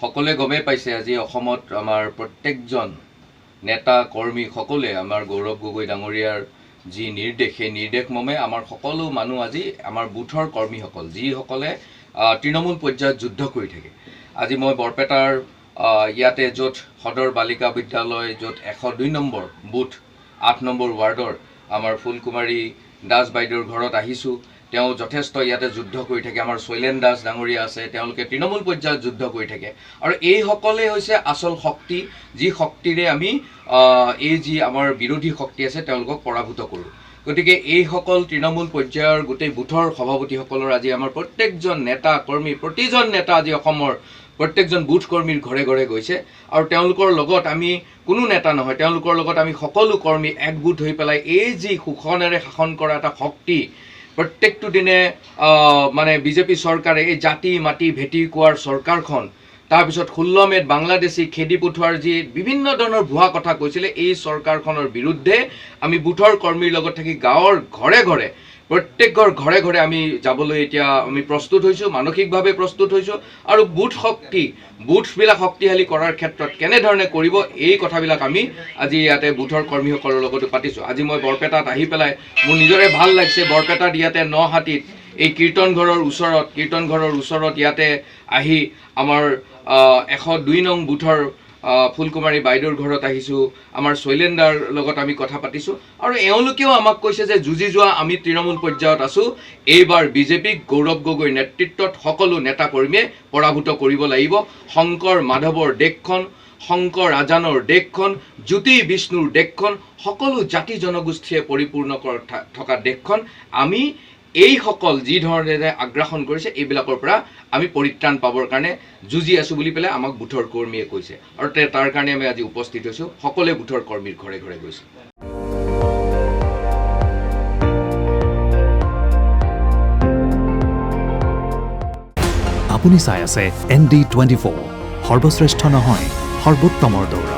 সকলোৱে গমেই পাইছে আজি অসমত আমাৰ প্ৰত্যেকজন নেতা কৰ্মী সকলোৱে আমাৰ গৌৰৱ গগৈ ডাঙৰীয়াৰ যি নিৰ্দেশ সেই নিৰ্দেশ মৰ্মে আমাৰ সকলো মানুহ আজি আমাৰ বুথৰ কৰ্মীসকল যিসকলে তৃণমূল পৰ্যায়ত যুদ্ধ কৰি থাকে। আজি মই বৰপেটাৰ ইয়াতে য'ত সদৰ বালিকা বিদ্যালয় য'ত 102 নম্বৰ বুথ 8 নম্বৰ ৱাৰ্ডৰ আমাৰ ফুলকুমাৰী দাস বাইদেউৰ ঘৰত আহিছোঁ। তেওঁ যথেষ্ট ইয়াতে যুদ্ধ কৰি থাকে। আমাৰ শৈলেন দাস ডাঙৰীয়া আছে, তেওঁলোকে তৃণমূল পৰ্যায়ত যুদ্ধ কৰি থাকে আৰু এইসকলেই হৈছে আচল শক্তি, যি শক্তিৰে আমি এই যি আমাৰ বিৰোধী শক্তি আছে তেওঁলোকক পৰাভূত কৰোঁ। গতিকে এইসকল তৃণমূল পৰ্যায়ৰ গোটেই বুথৰ সভাপতিসকলৰ আজি আমাৰ প্ৰত্যেকজন নেতা কৰ্মী, প্ৰতিজন নেতা আজি অসমৰ প্ৰত্যেকজন বুথ কৰ্মীৰ ঘৰে ঘৰে গৈছে আৰু তেওঁলোকৰ লগত আমি কোনো নেতা নহয়, তেওঁলোকৰ লগত আমি সকলো কৰ্মী একগোট হৈ পেলাই এই যি শোষণেৰে শাসন কৰা এটা শক্তি, প্ৰত্যেকটো দিনে মানে বিজেপি চৰকাৰে এই জাতি মাটি ভেটি কোৱাৰ চৰকাৰখন, তাৰপিছত 16 মেত বাংলাদেশী খেদি পঠোৱাৰ যি বিভিন্ন ধৰণৰ ভুৱা কথা কৈছিলে, এই চৰকাৰখনৰ বিৰুদ্ধে আমি বুথৰ কৰ্মীৰ লগত থাকি গাঁৱৰ ঘৰে ঘৰে প্ৰত্যেকৰ ঘৰে ঘৰে আমি যাবলৈ এতিয়া আমি প্ৰস্তুত হৈছোঁ, মানসিকভাৱে প্ৰস্তুত হৈছোঁ আৰু বুথবিলাক শক্তিশালী কৰাৰ ক্ষেত্ৰত কেনেধৰণে কৰিব এই কথাবিলাক আমি আজি ইয়াতে বুথৰ কৰ্মীসকলৰ লগতো পাতিছোঁ। আজি মই বৰপেটাত আহি পেলাই মোৰ নিজৰে ভাল লাগিছে। বৰপেটাত ইয়াতে নহাটীত এই কীৰ্তন ঘৰৰ ওচৰত ইয়াতে আহি আমাৰ 102 নং বুথৰ ফুলকুমাৰী বাইদেউৰ ঘৰত আহিছোঁ, আমাৰ শৈলেন্দাৰ লগত আমি কথা পাতিছোঁ আৰু এওঁলোকেও আমাক কৈছে যে যুঁজি যোৱা আমি তৃণমূল পৰ্যায়ত আছোঁ, এইবাৰ বিজেপিক গৌৰৱ গগৈৰ নেতৃত্বত সকলো নেতা কৰ্মীয়ে পৰাভূত কৰিব লাগিব। শংকৰ মাধৱৰ দেশখন, শংকৰ ৰাজানৰ দেশখন, জ্যোতি বিষ্ণুৰ দেশখন, সকলো জাতি জনগোষ্ঠীয়ে পৰিপূৰ্ণ থকা দেশখন আমি এইসকল যি ধৰণেৰে আগ্ৰাসন কৰিছে এইবিলাকৰ পৰা আমি পৰিত্ৰাণ পাবৰ কাৰণে যুঁজি আছোঁ বুলি পেলাই আমাক বুথৰ কৰ্মীয়ে কৈছে আৰু তাৰ কাৰণে আমি আজি উপস্থিত হৈছোঁ, সকলোৱে বুথৰ কৰ্মীৰ ঘৰে ঘৰে গৈছোঁ। আপুনি চাই আছে ND24, সৰ্বশ্ৰেষ্ঠ নহয় সৰ্বোত্তমৰ দৌৰ।